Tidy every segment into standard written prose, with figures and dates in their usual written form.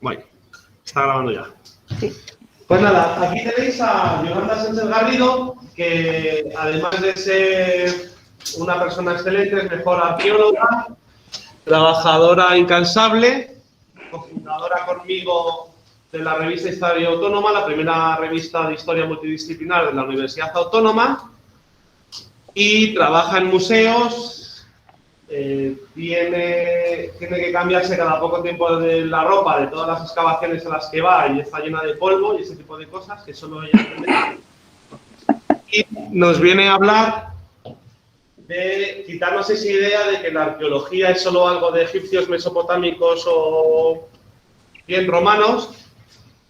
Bueno, está grabando ya. Sí. Pues nada, aquí tenéis a Yolanda Sánchez Garrido, que además de ser una persona excelente, es mejor arqueóloga, trabajadora incansable, cofundadora conmigo de la revista Historia Autónoma, la primera revista de historia multidisciplinar de la Universidad Autónoma, y trabaja en museos. Tiene que cambiarse cada poco tiempo de la ropa de todas las excavaciones a las que va y está llena de polvo y ese tipo de cosas que solo ella entenderá. Y nos viene a hablar de quitarnos esa idea de que la arqueología es solo algo de egipcios, mesopotámicos o bien romanos,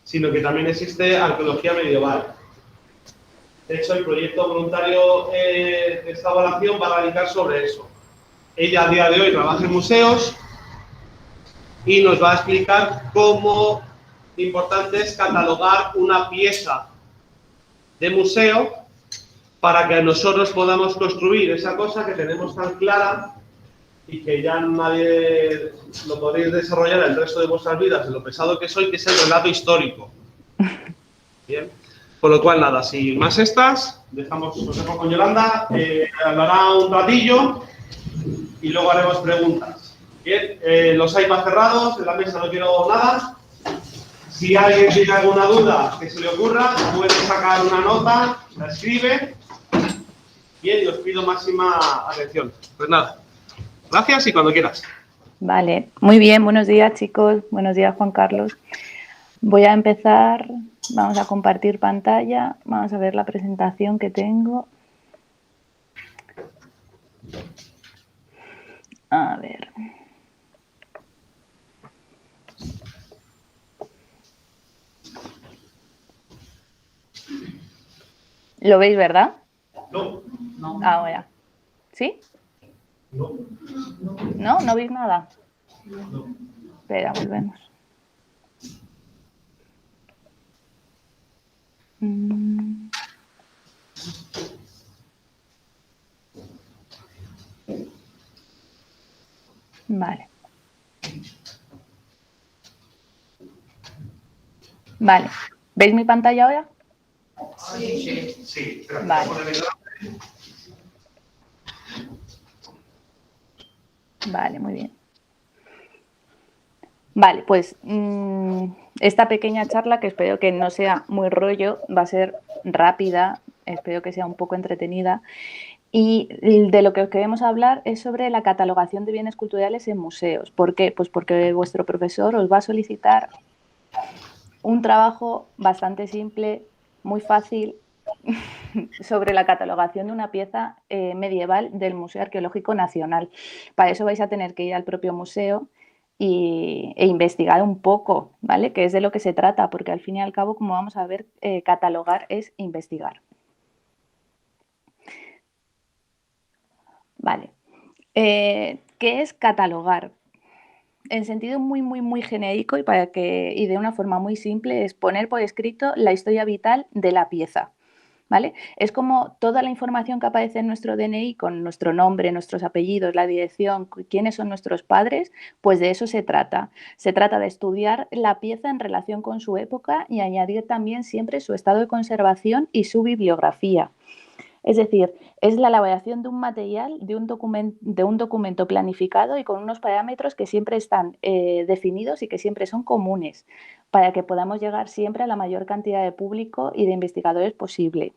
sino que también existe arqueología medieval. De hecho, el proyecto voluntario de esta evaluación va a radicar sobre eso. Ella a día de hoy trabaja en museos y nos va a explicar cómo importante es catalogar una pieza de museo para que nosotros podamos construir esa cosa que tenemos tan clara y que ya nadie lo podéis desarrollar el resto de vuestras vidas, de lo pesado que soy, que es el relato histórico. Bien. Con lo cual, nada, sin más os dejo con Yolanda, hablará un ratillo y luego haremos preguntas. Bien, los iPads cerrados, en la mesa no quiero nada. Si alguien tiene alguna duda que se le ocurra, puede sacar una nota, la escribe. Bien, y os pido máxima atención. Pues nada, gracias y cuando quieras. Vale, muy bien, buenos días chicos, buenos días Juan Carlos. Voy a empezar, vamos a compartir pantalla, vamos a ver la presentación que tengo. A ver. ¿Lo veis, verdad? No. Ahora. ¿Sí? No. ¿No? ¿No veis nada? No. Espera, volvemos. Vale. Vale. ¿Veis mi pantalla ahora? Sí. Sí. Vale. Vale, muy bien. Vale, pues esta pequeña charla, que espero que no sea muy rollo, va a ser rápida, espero que sea un poco entretenida. Y de lo que queremos hablar es sobre la catalogación de bienes culturales en museos. ¿Por qué? Pues porque vuestro profesor os va a solicitar un trabajo bastante simple, muy fácil, sobre la catalogación de una pieza medieval del Museo Arqueológico Nacional. Para eso vais a tener que ir al propio museo e investigar un poco, ¿vale? Que es de lo que se trata, porque al fin y al cabo, como vamos a ver, catalogar es investigar. Vale. ¿Qué es catalogar? En sentido muy genérico y de una forma muy simple es poner por escrito la historia vital de la pieza. ¿Vale? Es como toda la información que aparece en nuestro DNI con nuestro nombre, nuestros apellidos, la dirección, quiénes son nuestros padres, pues de eso se trata. Se trata de estudiar la pieza en relación con su época y añadir también siempre su estado de conservación y su bibliografía. Es decir, es la elaboración de un material, de un documento planificado y con unos parámetros que siempre están definidos y que siempre son comunes, para que podamos llegar siempre a la mayor cantidad de público y de investigadores posible.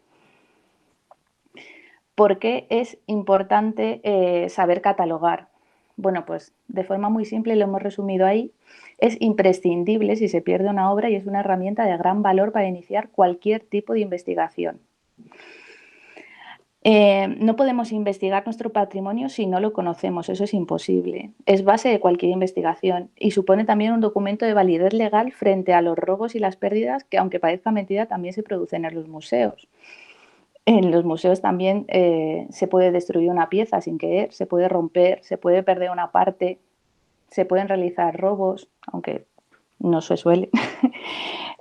¿Por qué es importante saber catalogar? Bueno, pues de forma muy simple, lo hemos resumido ahí, es imprescindible si se pierde una obra y es una herramienta de gran valor para iniciar cualquier tipo de investigación. No podemos investigar nuestro patrimonio si no lo conocemos, eso es imposible. Es base de cualquier investigación y supone también un documento de validez legal frente a los robos y las pérdidas que, aunque parezca mentira, también se producen en los museos. En los museos también se puede destruir una pieza sin querer, se puede romper, se puede perder una parte, se pueden realizar robos, aunque no se suele.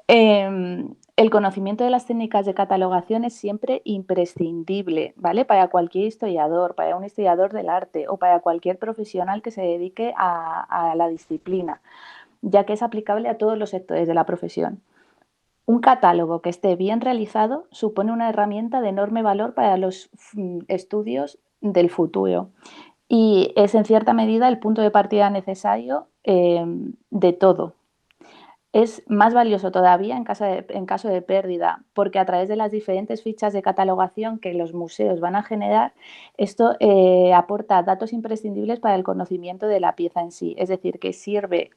El conocimiento de las técnicas de catalogación es siempre imprescindible, ¿vale? Para cualquier historiador, para un historiador del arte o para cualquier profesional que se dedique a la disciplina. ya que es aplicable a todos los sectores de la profesión. Un catálogo que esté bien realizado supone una herramienta de enorme valor para los estudios del futuro y es en cierta medida el punto de partida necesario de todo. Es más valioso todavía en caso de pérdida, porque a través de las diferentes fichas de catalogación que los museos van a generar, esto aporta datos imprescindibles para el conocimiento de la pieza en sí, es decir, que sirve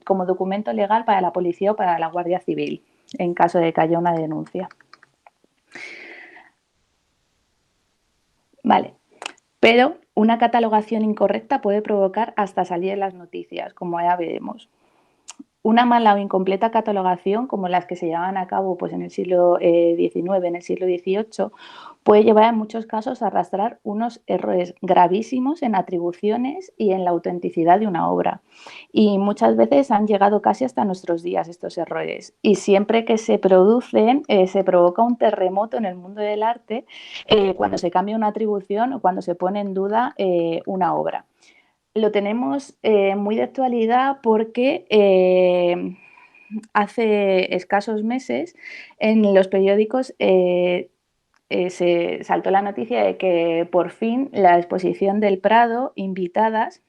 como documento legal para la policía o para la Guardia Civil, en caso de que haya una denuncia. Vale, pero una catalogación incorrecta puede provocar hasta salir en las noticias, como ya veremos. Una mala o incompleta catalogación, como las que se llevaban a cabo pues, en el siglo XIX, en el siglo XVIII, puede llevar en muchos casos a arrastrar unos errores gravísimos en atribuciones y en la autenticidad de una obra. Y muchas veces han llegado casi hasta nuestros días estos errores. Y siempre que se producen, se provoca un terremoto en el mundo del arte cuando se cambia una atribución o cuando se pone en duda una obra. Lo tenemos muy de actualidad porque hace escasos meses en los periódicos se saltó la noticia de que por fin la exposición del Prado, Invitadas,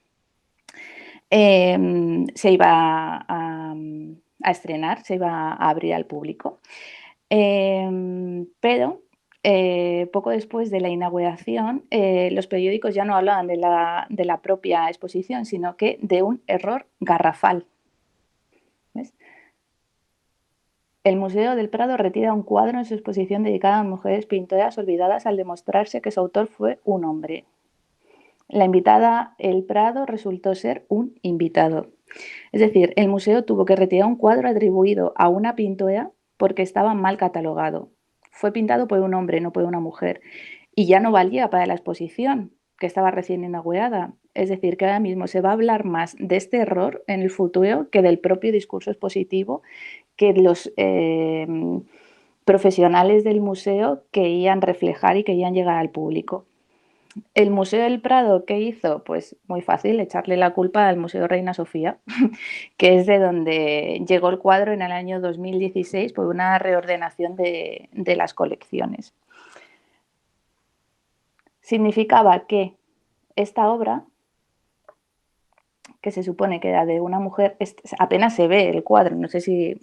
se iba a estrenar, se iba a abrir al público. Pero poco después de la inauguración, los periódicos ya no hablaban de la propia exposición, sino que de un error garrafal. ¿Ves? El Museo del Prado retira un cuadro en su exposición dedicada a mujeres pintoras olvidadas al demostrarse que su autor fue un hombre. La invitada, el Prado, resultó ser un invitado. Es decir, el museo tuvo que retirar un cuadro atribuido a una pintora porque estaba mal catalogado. Fue pintado por un hombre, no por una mujer. Y ya no valía para la exposición, que estaba recién inaugurada. Es decir, que ahora mismo se va a hablar más de este error en el futuro que del propio discurso expositivo que los profesionales del museo querían reflejar y querían llegar al público. El Museo del Prado, ¿qué hizo? Pues muy fácil, echarle la culpa al Museo Reina Sofía, que es de donde llegó el cuadro en el año 2016 por una reordenación de las colecciones. Significaba que esta obra, que se supone que era de una mujer, apenas se ve el cuadro, no sé si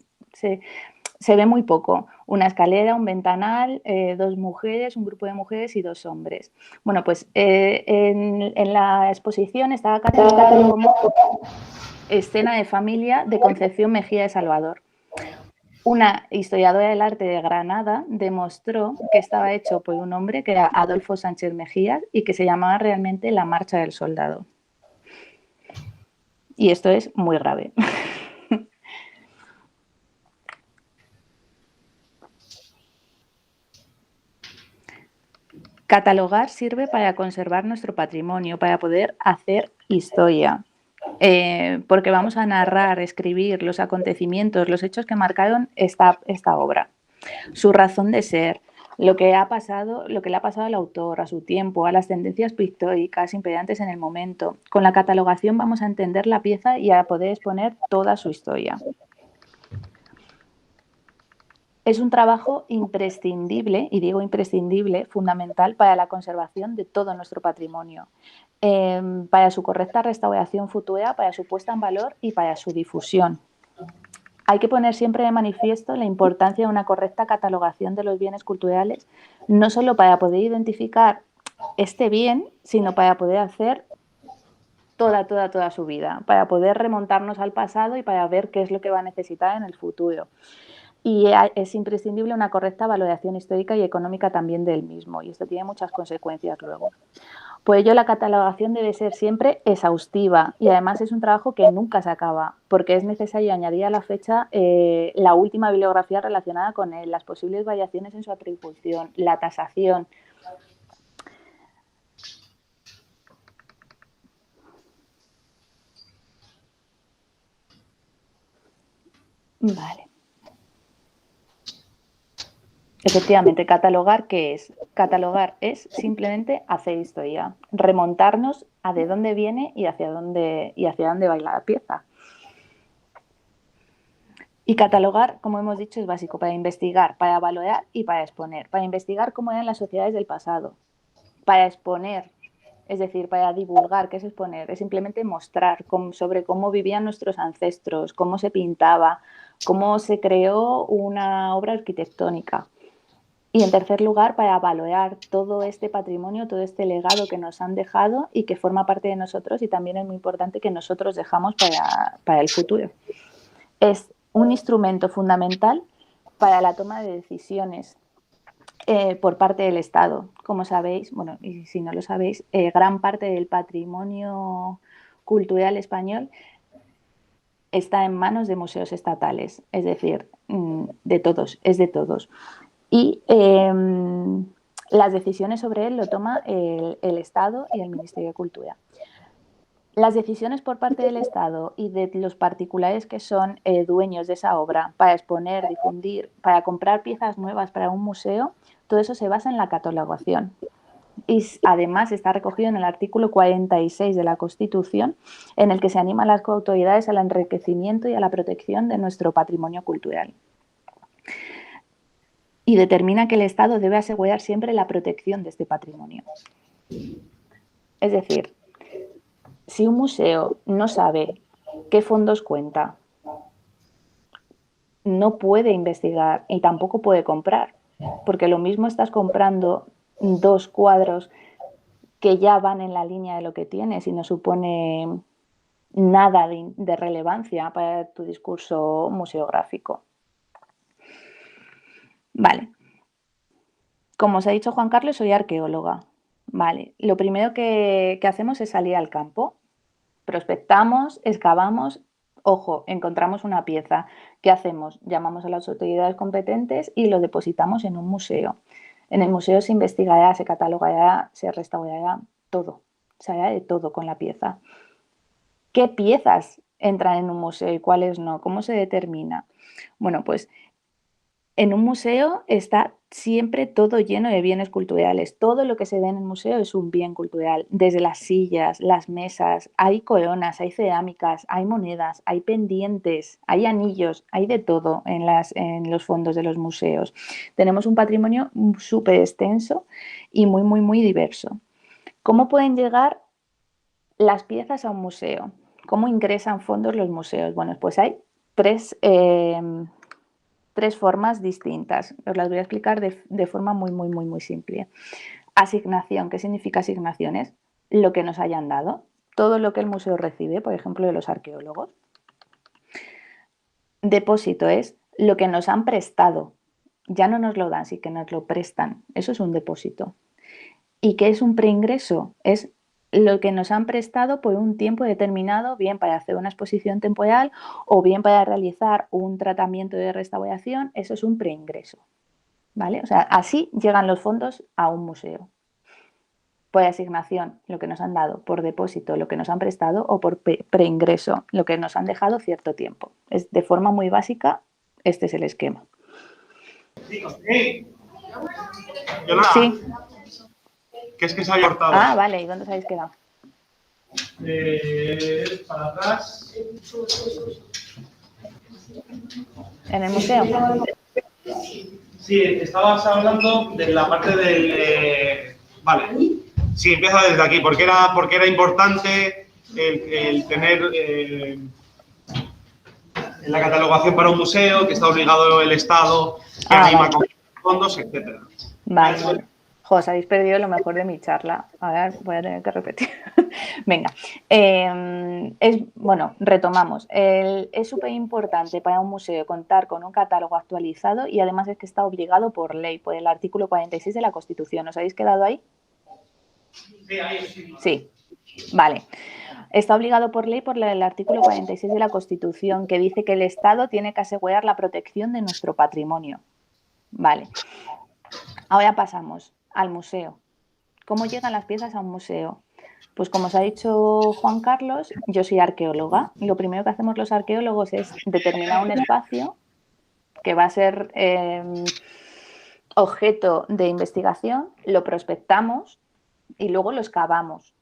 se ve muy poco. Una escalera, un ventanal, dos mujeres, un grupo de mujeres y dos hombres. Bueno, pues en la exposición estaba catalogado como escena de familia de Concepción Mejía de Salvador. Una historiadora del arte de Granada demostró que estaba hecho por un hombre que era Adolfo Sánchez Mejías y que se llamaba realmente La Marcha del Soldado. Y esto es muy grave. Catalogar sirve para conservar nuestro patrimonio, para poder hacer historia, porque vamos a narrar, escribir los acontecimientos, los hechos que marcaron esta obra, su razón de ser, lo que le ha pasado al autor, a su tiempo, a las tendencias pictóricas imperantes en el momento. Con la catalogación vamos a entender la pieza y a poder exponer toda su historia. Es un trabajo imprescindible, y digo imprescindible, fundamental para la conservación de todo nuestro patrimonio, para su correcta restauración futura, para su puesta en valor y para su difusión. Hay que poner siempre de manifiesto la importancia de una correcta catalogación de los bienes culturales, no solo para poder identificar este bien, sino para poder hacer toda su vida, para poder remontarnos al pasado y para ver qué es lo que va a necesitar en el futuro. Y es imprescindible una correcta valoración histórica y económica también del mismo, y esto tiene muchas consecuencias luego. Por ello, la catalogación debe ser siempre exhaustiva y además es un trabajo que nunca se acaba, porque es necesario añadir a la fecha la última bibliografía relacionada con él, las posibles variaciones en su atribución, la tasación. Vale. Efectivamente, catalogar, ¿qué es? Catalogar es simplemente hacer historia, remontarnos a de dónde viene y hacia dónde va la pieza. Y catalogar, como hemos dicho, es básico para investigar, para valorar y para exponer. Para investigar cómo eran las sociedades del pasado. Para exponer, es decir, para divulgar, ¿qué es exponer? Es simplemente mostrar sobre cómo vivían nuestros ancestros, cómo se pintaba, cómo se creó una obra arquitectónica. Y en tercer lugar, para valorar todo este patrimonio, todo este legado que nos han dejado y que forma parte de nosotros y también es muy importante que nosotros dejamos para el futuro. Es un instrumento fundamental para la toma de decisiones por parte del Estado. Como sabéis, bueno, y si no lo sabéis, gran parte del patrimonio cultural español está en manos de museos estatales, es decir, de todos, es de todos. Y las decisiones sobre él lo toma el Estado y el Ministerio de Cultura. Las decisiones por parte del Estado y de los particulares que son dueños de esa obra para exponer, difundir, para comprar piezas nuevas para un museo, todo eso se basa en la catalogación. Y además está recogido en el artículo 46 de la Constitución, en el que se anima a las autoridades al enriquecimiento y a la protección de nuestro patrimonio cultural. Y determina que el Estado debe asegurar siempre la protección de este patrimonio. Es decir, si un museo no sabe qué fondos cuenta, no puede investigar y tampoco puede comprar, porque lo mismo estás comprando 2 cuadros que ya van en la línea de lo que tienes y no supone nada de relevancia para tu discurso museográfico. Vale. Como os ha dicho Juan Carlos, soy arqueóloga. Vale. Lo primero que hacemos es salir al campo. Prospectamos, excavamos, ojo, encontramos una pieza. ¿Qué hacemos? Llamamos a las autoridades competentes y lo depositamos en un museo. En el museo se investigará, se catalogará, se restaurará todo. Se hará de todo con la pieza. ¿Qué piezas entran en un museo y cuáles no? ¿Cómo se determina? Bueno, pues en un museo está siempre todo lleno de bienes culturales. Todo lo que se ve en el museo es un bien cultural. Desde las sillas, las mesas, hay coronas, hay cerámicas, hay monedas, hay pendientes, hay anillos, hay de todo en los fondos de los museos. Tenemos un patrimonio súper extenso y muy, muy, muy diverso. ¿Cómo pueden llegar las piezas a un museo? ¿Cómo ingresan fondos los museos? Bueno, pues hay tres formas distintas. Os las voy a explicar de forma muy, muy, muy, muy simple. Asignación. ¿Qué significa asignación? Es lo que nos hayan dado. Todo lo que el museo recibe, por ejemplo, de los arqueólogos. Depósito es lo que nos han prestado. Ya no nos lo dan, sí que nos lo prestan. Eso es un depósito. ¿Y qué es un preingreso? Es lo que nos han prestado por un tiempo determinado, bien para hacer una exposición temporal o bien para realizar un tratamiento de restauración. Eso es un preingreso, ¿vale? O sea, así llegan los fondos a un museo. Por asignación, lo que nos han dado; por depósito, lo que nos han prestado; o por preingreso, lo que nos han dejado cierto tiempo. Es de forma muy básica, este es el esquema. Sí. Que es que se había cortado. Ah, vale, ¿y dónde os habéis quedado? Para atrás. ¿En el museo? Sí, estabas hablando de la parte del... vale. Sí, empieza desde aquí. ¿Por qué era importante el tener en la catalogación para un museo, que está obligado el Estado, que anima con fondos, etcétera? Vale, vale. Os habéis perdido lo mejor de mi charla. Ahora voy a tener que repetir. Venga. Bueno, retomamos. Es súper importante para un museo contar con un catálogo actualizado y además es que está obligado por ley, por el artículo 46 de la Constitución. ¿Os habéis quedado ahí? Sí, ahí sí. Sí. Vale. Está obligado por ley por el artículo 46 de la Constitución, que dice que el Estado tiene que asegurar la protección de nuestro patrimonio. Vale. Ahora pasamos al museo. ¿Cómo llegan las piezas a un museo? Pues como os ha dicho Juan Carlos, yo soy arqueóloga y lo primero que hacemos los arqueólogos es determinar un espacio que va a ser objeto de investigación, lo prospectamos y luego lo excavamos.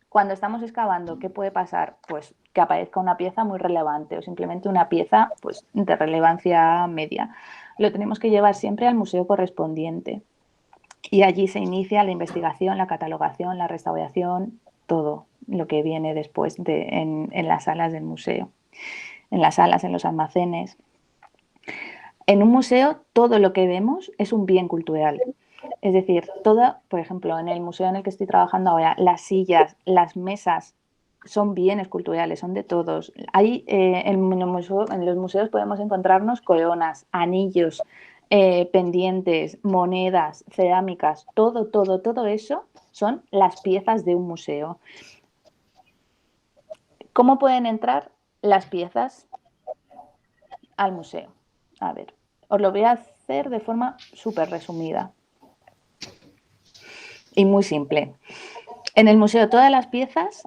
Cuando estamos excavando, ¿qué puede pasar? Pues que aparezca una pieza muy relevante o simplemente una pieza pues, de relevancia media. Lo tenemos que llevar siempre al museo correspondiente y allí se inicia la investigación, la catalogación, la restauración, todo lo que viene después en las salas del museo, en las salas, en los almacenes. En un museo todo lo que vemos es un bien cultural. Es decir, por ejemplo, en el museo en el que estoy trabajando ahora, las sillas, las mesas son bienes culturales, son de todos. En los museos podemos encontrarnos coronas, anillos, pendientes, monedas, cerámicas, todo eso son las piezas de un museo. ¿Cómo pueden entrar las piezas al museo? A ver, os lo voy a hacer de forma súper resumida y muy simple. En el museo todas las piezas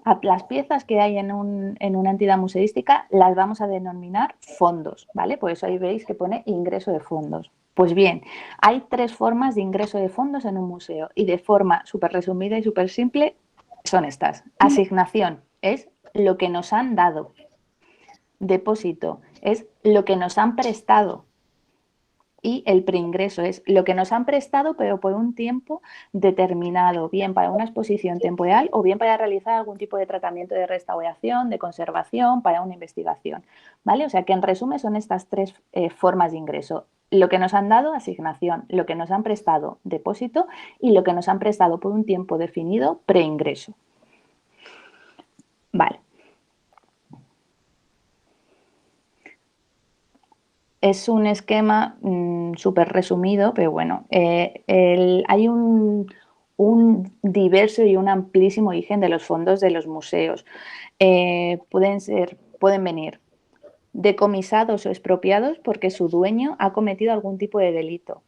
que hay en una entidad museística las vamos a denominar fondos, ¿vale? Por eso ahí veis que pone ingreso de fondos. Pues bien, hay 3 formas de ingreso de fondos en un museo y de forma súper resumida y súper simple son estas. Asignación es lo que nos han dado. Depósito es lo que nos han prestado. Y el preingreso es lo que nos han prestado, pero por un tiempo determinado, bien para una exposición temporal o bien para realizar algún tipo de tratamiento de restauración, de conservación, para una investigación, ¿vale? O sea que en resumen son estas 3 formas de ingreso. Lo que nos han dado, asignación, lo que nos han prestado, depósito, y lo que nos han prestado por un tiempo definido, preingreso. Vale. Es un esquema súper resumido, pero bueno, hay un diverso y un amplísimo origen de los fondos de los museos. Pueden venir decomisados o expropiados porque su dueño ha cometido algún tipo de delito.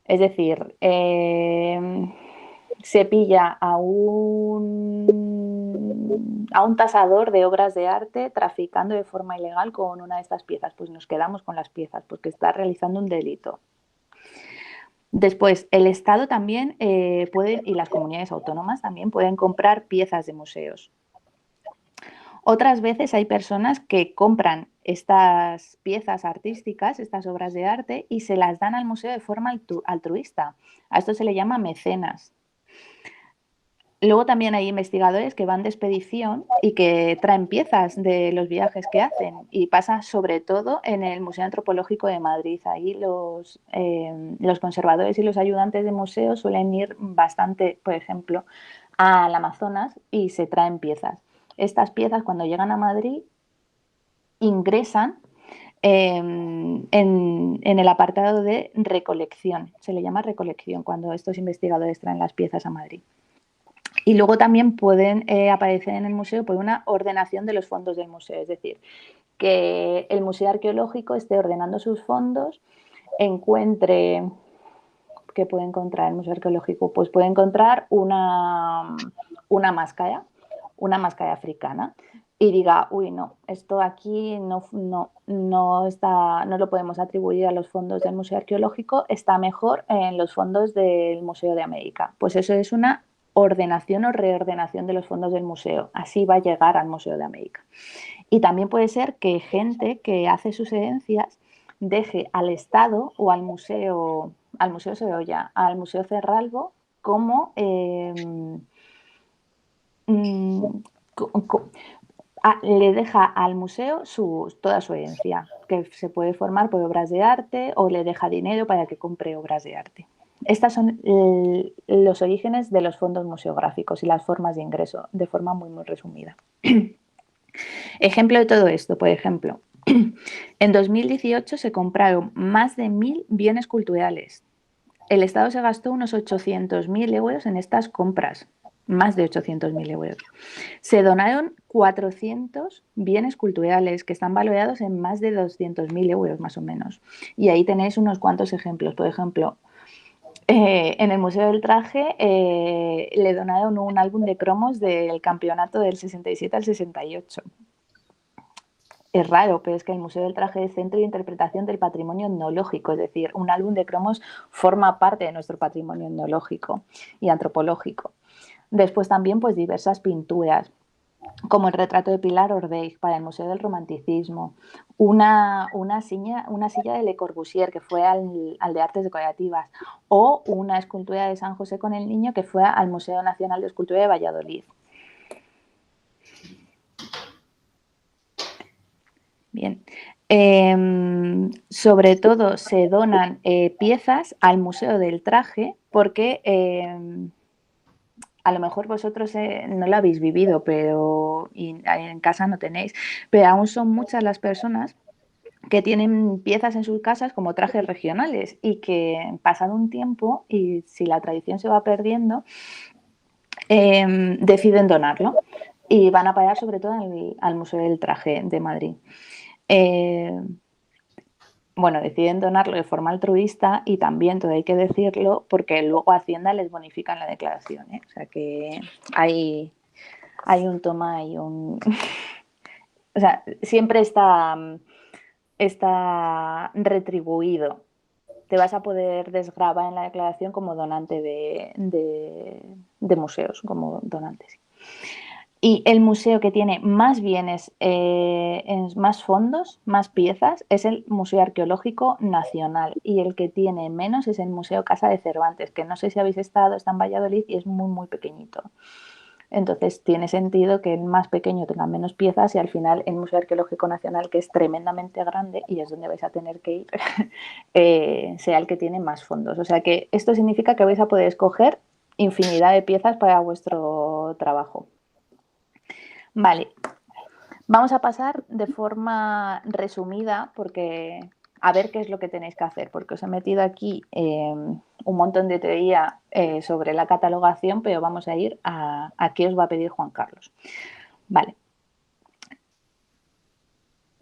Es decir, se pilla a un tasador de obras de arte traficando de forma ilegal con una de estas piezas. Pues nos quedamos con las piezas porque está realizando un delito. Después, el Estado también y las comunidades autónomas también pueden comprar piezas de museos. Otras veces hay personas que compran estas piezas artísticas, estas obras de arte, y se las dan al museo de forma altruista. A esto se le llama mecenas. Luego también hay investigadores que van de expedición y que traen piezas de los viajes que hacen, y pasa sobre todo en el Museo Antropológico de Madrid. Ahí los conservadores y los ayudantes de museo suelen ir bastante, por ejemplo, al Amazonas y se traen piezas. Estas piezas, cuando llegan a Madrid, ingresan en el apartado de recolección. Se le llama recolección cuando estos investigadores traen las piezas a Madrid. Y luego también pueden aparecer en el museo por una ordenación de los fondos del museo, es decir, que el Museo Arqueológico esté ordenando sus fondos, encuentre... ¿Qué puede encontrar el Museo Arqueológico? Pues puede encontrar una máscara africana, y diga, uy, no, esto aquí no lo podemos atribuir a los fondos del Museo Arqueológico, está mejor en los fondos del Museo de América. Pues eso es una ordenación o reordenación de los fondos del museo. Así va a llegar al Museo de América. Y también puede ser que gente que hace sus herencias deje al Estado o al Museo Sorolla, al Museo Cerralbo, como le deja al museo toda su herencia, que se puede formar por obras de arte, o le deja dinero para que compre obras de arte. Estos son los orígenes de los fondos museográficos y las formas de ingreso, de forma muy, muy resumida. Ejemplo de todo esto, por ejemplo, en 2018 se compraron más de 1.000 bienes culturales. El Estado se gastó unos 800.000 euros en estas compras, más de 800.000 euros. Se donaron 400 bienes culturales que están valorados en más de 200.000 euros, más o menos. Y ahí tenéis unos cuantos ejemplos. Por ejemplo, en el Museo del Traje le donaron un álbum de cromos del campeonato del 67 al 68. Es raro, pero es que el Museo del Traje es centro de interpretación del patrimonio etnológico, es decir, un álbum de cromos forma parte de nuestro patrimonio etnológico y antropológico. Después también pues diversas pinturas, como el retrato de Pilar Ordeix para el Museo del Romanticismo, una silla de Le Corbusier que fue al de Artes Decorativas, o una escultura de San José con el Niño que fue al Museo Nacional de Escultura de Valladolid. Bien. Sobre todo se donan piezas al Museo del Traje porque a lo mejor vosotros no lo habéis vivido, pero y en casa no tenéis, pero aún son muchas las personas que tienen piezas en sus casas como trajes regionales y que pasado un tiempo, y si la tradición se va perdiendo, deciden donarlo y van a parar sobre todo al Museo del Traje de Madrid. Bueno, deciden donarlo de forma altruista y también, todo hay que decirlo, porque luego Hacienda les bonifica en la declaración, ¿eh? O sea que hay un toma y un... O sea, siempre está retribuido. Te vas a poder desgravar en la declaración como donante de museos, como donantes. Y el museo que tiene más bienes, más fondos, más piezas, es el Museo Arqueológico Nacional. Y el que tiene menos es el Museo Casa de Cervantes, que no sé si habéis estado, está en Valladolid y es muy, muy pequeñito. Entonces tiene sentido que el más pequeño tenga menos piezas y al final el Museo Arqueológico Nacional, que es tremendamente grande y es donde vais a tener que ir, sea el que tiene más fondos. O sea que esto significa que vais a poder escoger infinidad de piezas para vuestro trabajo. Vale, vamos a pasar de forma resumida porque a ver qué es lo que tenéis que hacer, porque os he metido aquí un montón de teoría sobre la catalogación, pero vamos a ir a qué os va a pedir Juan Carlos. Vale.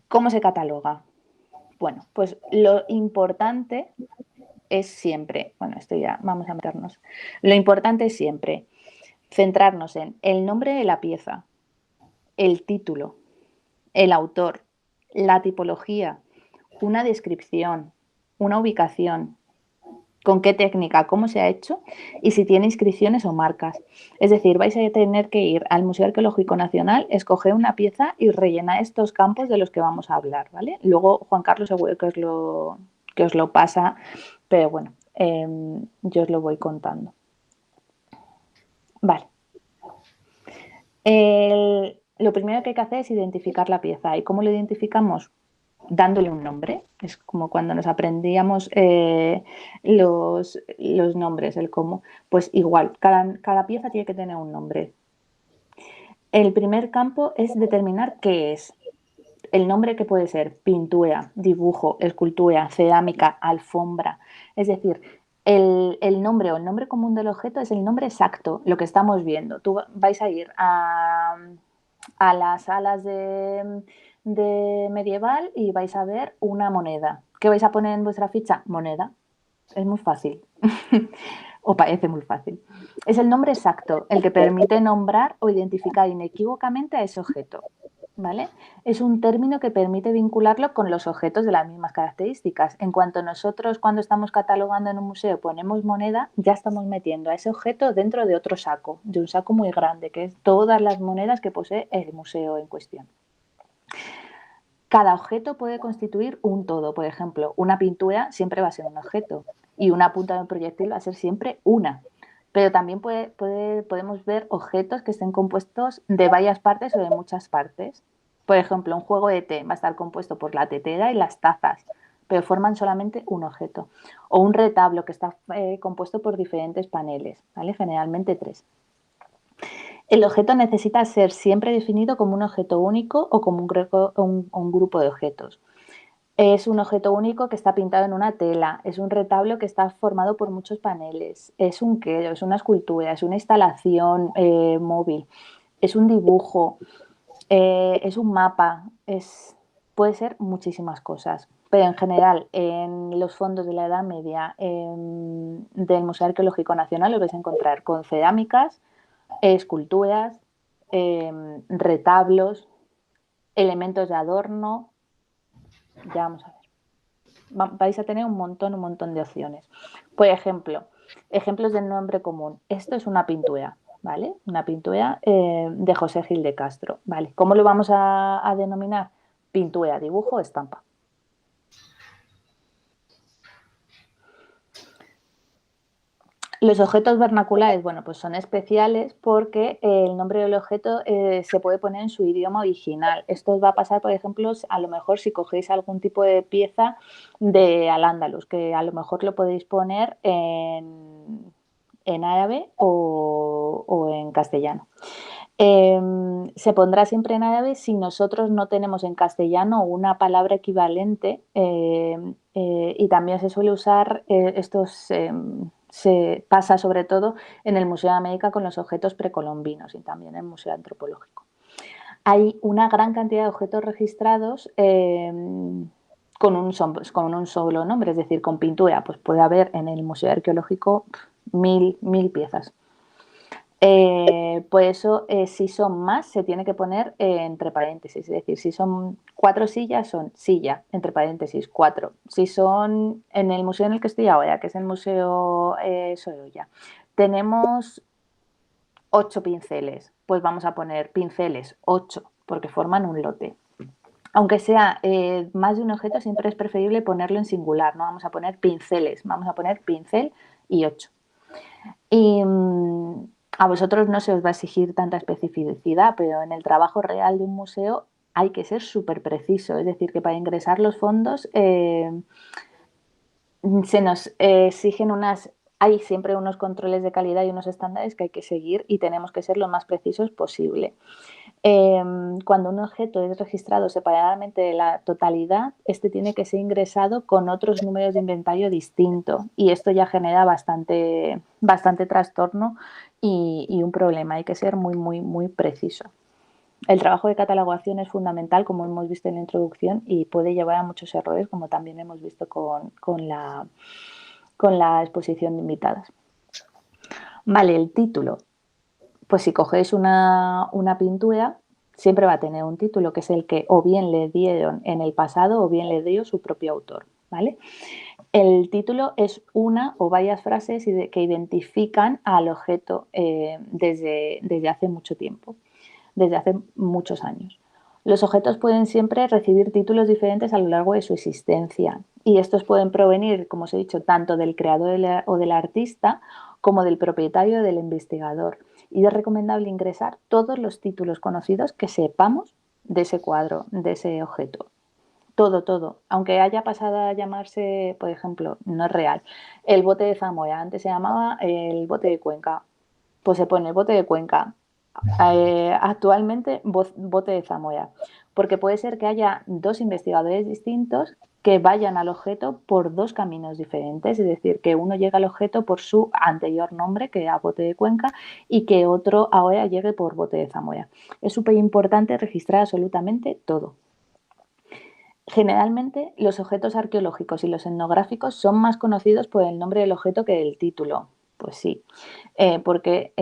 ¿Cómo se cataloga? Bueno, pues lo importante es siempre, bueno, esto ya vamos a meternos, lo importante es siempre centrarnos en el nombre de la pieza, el título, el autor, la tipología, una descripción, una ubicación, con qué técnica, cómo se ha hecho y si tiene inscripciones o marcas. Es decir, vais a tener que ir al Museo Arqueológico Nacional, escoger una pieza y rellenar estos campos de los que vamos a hablar, ¿vale? Luego Juan Carlos seguro que os lo pasa, pero bueno, yo os lo voy contando. Vale. Lo primero que hay que hacer es identificar la pieza. ¿Y cómo lo identificamos? Dándole un nombre. Es como cuando nos aprendíamos los nombres, el cómo. Pues igual, cada pieza tiene que tener un nombre. El primer campo es determinar qué es. El nombre que puede ser pintura, dibujo, escultura, cerámica, alfombra. Es decir, el nombre o el nombre común del objeto es el nombre exacto, lo que estamos viendo. Tú vais a ir a las salas de medieval y vais a ver una moneda. ¿Qué vais a poner en vuestra ficha? Moneda. Es muy fácil. O parece muy fácil. Es el nombre exacto, el que permite nombrar o identificar inequívocamente a ese objeto. ¿Vale? Es un término que permite vincularlo con los objetos de las mismas características. En cuanto nosotros, cuando estamos catalogando en un museo, ponemos moneda, ya estamos metiendo a ese objeto dentro de otro saco, de un saco muy grande, que es todas las monedas que posee el museo en cuestión. Cada objeto puede constituir un todo. Por ejemplo, una pintura siempre va a ser un objeto y una punta de un proyectil va a ser siempre una. Pero también podemos ver objetos que estén compuestos de varias partes o de muchas partes. Por ejemplo, un juego de té va a estar compuesto por la tetera y las tazas, pero forman solamente un objeto. O un retablo que está compuesto por diferentes paneles, ¿vale? Generalmente 3. El objeto necesita ser siempre definido como un objeto único o como un grupo de objetos. Es un objeto único que está pintado en una tela, es un retablo que está formado por muchos paneles, es un quedo, es una escultura, es una instalación móvil, es un dibujo, es un mapa, puede ser muchísimas cosas. Pero en general, en los fondos de la Edad Media del Museo Arqueológico Nacional los vais a encontrar con cerámicas, esculturas, retablos, elementos de adorno. Ya vamos a ver. Vais a tener un montón de opciones. Por ejemplo, ejemplos del nombre común. Esto es una pintura. ¿vale? Una pintura de José Gil de Castro, ¿vale? ¿Cómo lo vamos a denominar? Pintura, dibujo, estampa. Los objetos vernaculares, bueno, pues son especiales porque el nombre del objeto se puede poner en su idioma original. Esto os va a pasar, por ejemplo, a lo mejor si cogéis algún tipo de pieza de Al-Ándalus, que a lo mejor lo podéis poner en árabe o en castellano. Se pondrá siempre en árabe si nosotros no tenemos en castellano una palabra equivalente y también se suele usar se pasa sobre todo en el Museo de América con los objetos precolombinos y también en el Museo Antropológico. Hay una gran cantidad de objetos registrados con un solo nombre, es decir, con pintura. Pues puede haber en el Museo Arqueológico mil piezas. Por eso, si son más, se tiene que poner entre paréntesis. Es decir, si son 4 sillas, son silla, entre paréntesis, 4. Si son en el museo en el que estoy ahora, que es el Museo Sorolla, tenemos 8 pinceles, pues vamos a poner pinceles 8, porque forman un lote. Aunque sea más de un objeto, siempre es preferible ponerlo en singular, no vamos a poner pinceles, vamos a poner pincel y 8. Y a vosotros no se os va a exigir tanta especificidad, pero en el trabajo real de un museo hay que ser súper preciso. Es decir, que para ingresar los fondos se nos exigen hay siempre unos controles de calidad y unos estándares que hay que seguir y tenemos que ser lo más precisos posible. Cuando un objeto es registrado separadamente de la totalidad, este tiene que ser ingresado con otros números de inventario distintos y esto ya genera bastante trastorno y un problema. Hay que ser muy preciso. El trabajo de catalogación es fundamental, como hemos visto en la introducción, y puede llevar a muchos errores, como también hemos visto con la exposición de invitadas. Vale, el título. Pues si cogéis una pintura, siempre va a tener un título que es el que o bien le dieron en el pasado o bien le dio su propio autor, ¿vale? El título es una o varias frases que identifican al objeto desde hace mucho tiempo, desde hace muchos años. Los objetos pueden siempre recibir títulos diferentes a lo largo de su existencia y estos pueden provenir, como os he dicho, tanto del creador o del artista como del propietario o del investigador. Y es recomendable ingresar todos los títulos conocidos que sepamos de ese cuadro, de ese objeto. Todo. Aunque haya pasado a llamarse, por ejemplo, no es real, el bote de Zamora. Antes se llamaba el bote de Cuenca. Pues se pone el bote de Cuenca. Actualmente bote de Zamora. Porque puede ser que haya 2 investigadores distintos que vayan al objeto por 2 caminos diferentes, es decir, que uno llega al objeto por su anterior nombre, que era bote de Cuenca, y que otro ahora llegue por bote de Zamora. Es súper importante registrar absolutamente todo. Generalmente, los objetos arqueológicos y los etnográficos son más conocidos por el nombre del objeto que del título. Pues sí, porque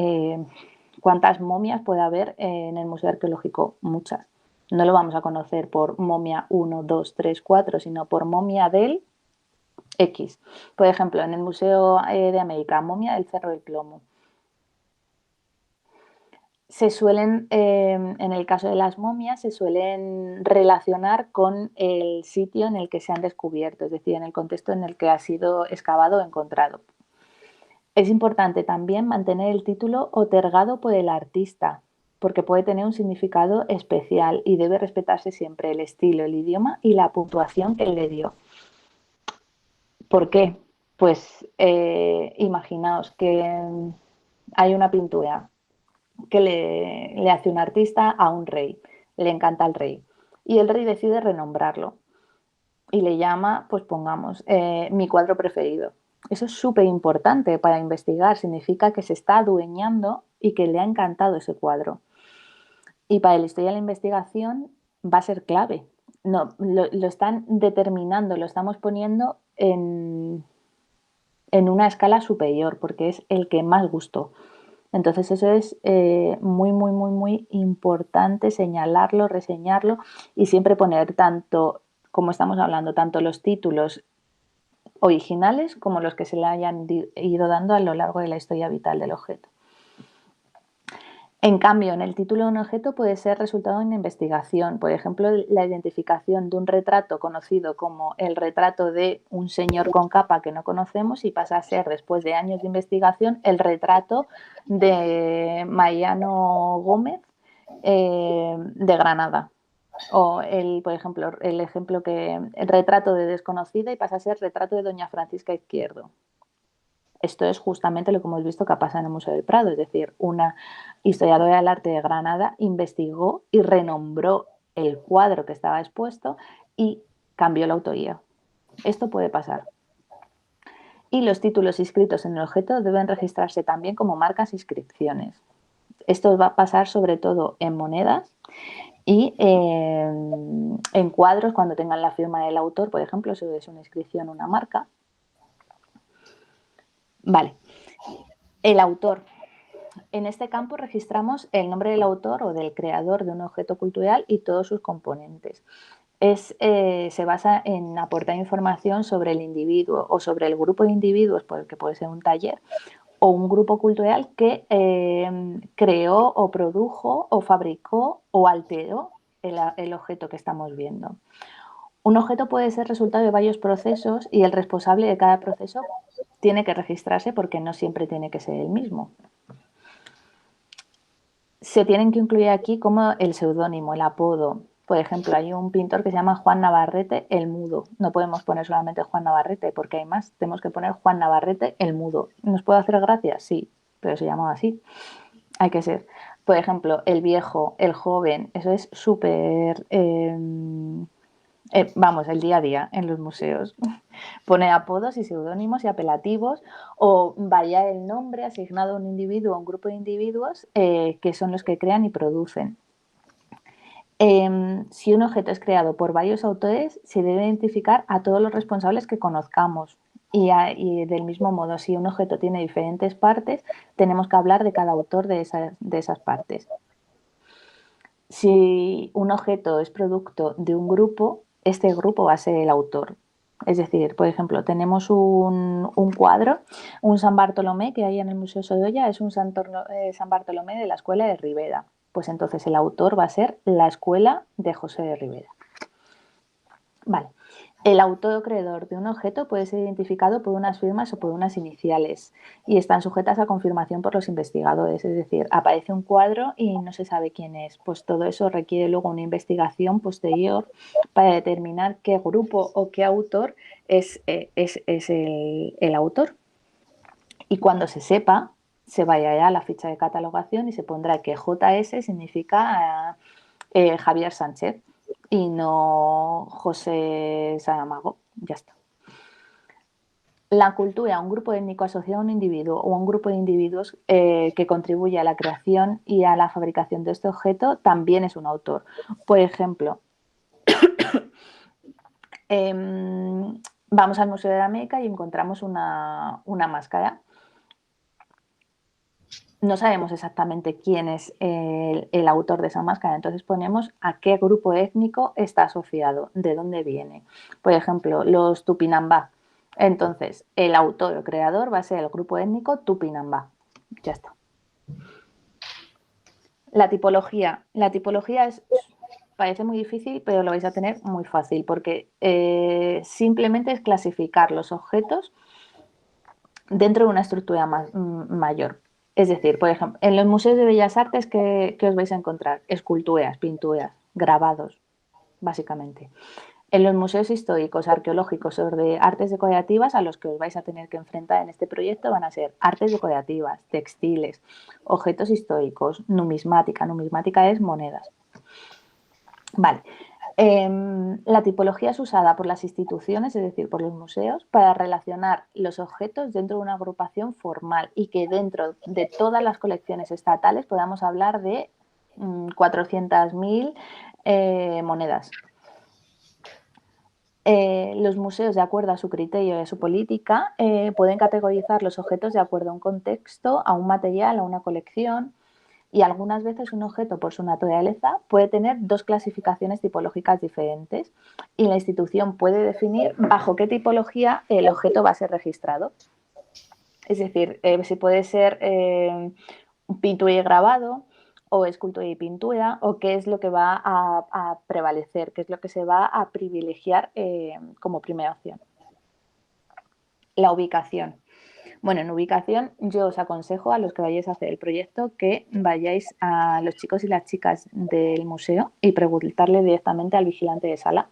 ¿cuántas momias puede haber en el Museo Arqueológico? Muchas. No lo vamos a conocer por momia 1, 2, 3, 4, sino por momia del X. Por ejemplo, en el Museo de América, momia del Cerro del Plomo. En el caso de las momias, se suelen relacionar con el sitio en el que se han descubierto, es decir, en el contexto en el que ha sido excavado o encontrado. Es importante también mantener el título otorgado por el artista, porque puede tener un significado especial y debe respetarse siempre el estilo, el idioma y la puntuación que él le dio. ¿Por qué? Pues imaginaos que hay una pintura que le hace un artista a un rey, le encanta al rey, y el rey decide renombrarlo y le llama, pues pongamos, mi cuadro preferido. Eso es súper importante para investigar, significa que se está adueñando y que le ha encantado ese cuadro. Y para la historia de la investigación va a ser clave. No, lo están determinando, lo estamos poniendo en una escala superior, porque es el que más gustó. Entonces eso es muy importante señalarlo, reseñarlo y siempre poner tanto, como estamos hablando, tanto los títulos originales como los que se le hayan ido dando a lo largo de la historia vital del objeto. En cambio, en el título de un objeto puede ser resultado de una investigación. Por ejemplo, la identificación de un retrato conocido como el retrato de un señor con capa que no conocemos y pasa a ser, después de años de investigación, el retrato de Mariano Gómez de Granada. O, por ejemplo, el retrato de desconocida y pasa a ser retrato de doña Francisca Izquierdo. Esto es justamente lo que hemos visto que pasa en el Museo del Prado, es decir, una historiadora del arte de Granada investigó y renombró el cuadro que estaba expuesto y cambió la autoría. Esto puede pasar. Y los títulos inscritos en el objeto deben registrarse también como marcas e inscripciones. Esto va a pasar sobre todo en monedas y en cuadros cuando tengan la firma del autor, por ejemplo, si es una inscripción, una marca. Vale. El autor. En este campo registramos el nombre del autor o del creador de un objeto cultural y todos sus componentes. Se basa en aportar información sobre el individuo o sobre el grupo de individuos, que puede ser un taller, o un grupo cultural que creó o produjo o fabricó o alteró el objeto que estamos viendo. Un objeto puede ser resultado de varios procesos y el responsable de cada proceso tiene que registrarse porque no siempre tiene que ser el mismo. Se tienen que incluir aquí como el seudónimo, el apodo. Por ejemplo, hay un pintor que se llama Juan Navarrete el Mudo. No podemos poner solamente Juan Navarrete porque hay más. Tenemos que poner Juan Navarrete el Mudo. ¿Nos puede hacer gracia? Sí, pero se llama así. Hay que ser. Por ejemplo, el viejo, el joven. Eso es súper... vamos, el día a día en los museos. Pone apodos y seudónimos y apelativos o vaya el nombre asignado a un individuo o a un grupo de individuos que son los que crean y producen. Si un objeto es creado por varios autores, se debe identificar a todos los responsables que conozcamos. Y del mismo modo, si un objeto tiene diferentes partes, tenemos que hablar de cada autor de esas partes. Si un objeto es producto de un grupo, este grupo va a ser el autor. Es decir, por ejemplo, tenemos un cuadro, un San Bartolomé que hay en el Museo Sorolla, es un San Bartolomé de la Escuela de Ribera. Pues entonces el autor va a ser la Escuela de José de Ribera. Vale. El autor o creador de un objeto puede ser identificado por unas firmas o por unas iniciales y están sujetas a confirmación por los investigadores. Es decir, aparece un cuadro y no se sabe quién es. Pues todo eso requiere luego una investigación posterior para determinar qué grupo o qué autor es el autor. Y cuando se sepa, se vaya ya a la ficha de catalogación y se pondrá que JS significa Javier Sánchez y no José Saramago. Ya está. La cultura, un grupo étnico asociado a un individuo o un grupo de individuos que contribuye a la creación y a la fabricación de este objeto, también es un autor. Por ejemplo, vamos al Museo de América y encontramos una máscara. No sabemos exactamente quién es el autor de esa máscara, entonces ponemos a qué grupo étnico está asociado, de dónde viene. Por ejemplo, los Tupinambá. Entonces, el autor o creador va a ser el grupo étnico Tupinambá. Ya está. La tipología. La tipología parece muy difícil, pero lo vais a tener muy fácil, porque simplemente es clasificar los objetos dentro de una estructura mayor. Es decir, por ejemplo, en los museos de Bellas Artes, ¿qué os vais a encontrar? Esculturas, pinturas, grabados, básicamente. En los museos históricos, arqueológicos o de artes decorativas a los que os vais a tener que enfrentar en este proyecto van a ser artes decorativas, textiles, objetos históricos, numismática. Numismática es monedas. Vale. La tipología es usada por las instituciones, es decir, por los museos, para relacionar los objetos dentro de una agrupación formal y que dentro de todas las colecciones estatales podamos hablar de 400.000 monedas. Los museos, de acuerdo a su criterio y a su política, pueden categorizar los objetos de acuerdo a un contexto, a un material, a una colección. Y algunas veces un objeto, por su naturaleza, puede tener dos clasificaciones tipológicas diferentes y la institución puede definir bajo qué tipología el objeto va a ser registrado. Es decir, si puede ser pintura y grabado, o escultura y pintura, o qué es lo que va a prevalecer, qué es lo que se va a privilegiar como primera opción. La ubicación. Bueno, en ubicación yo os aconsejo a los que vayáis a hacer el proyecto que vayáis a los chicos y las chicas del museo y preguntarle directamente al vigilante de sala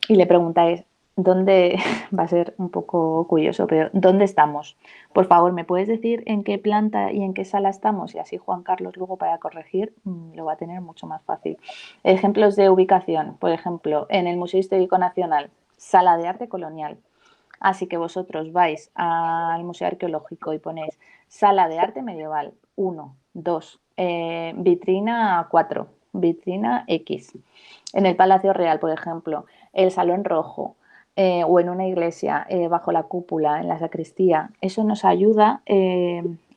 y le preguntáis dónde, va a ser un poco curioso, pero ¿dónde estamos? Por favor, ¿me puedes decir en qué planta y en qué sala estamos? Y así Juan Carlos luego para corregir lo va a tener mucho más fácil. Ejemplos de ubicación, por ejemplo, en el Museo Histórico Nacional, Sala de Arte Colonial. Así que vosotros vais al Museo Arqueológico y ponéis Sala de Arte Medieval 1, 2, vitrina 4, vitrina X. En el Palacio Real, por ejemplo, el Salón Rojo o en una iglesia bajo la cúpula, en la sacristía. Eso nos ayuda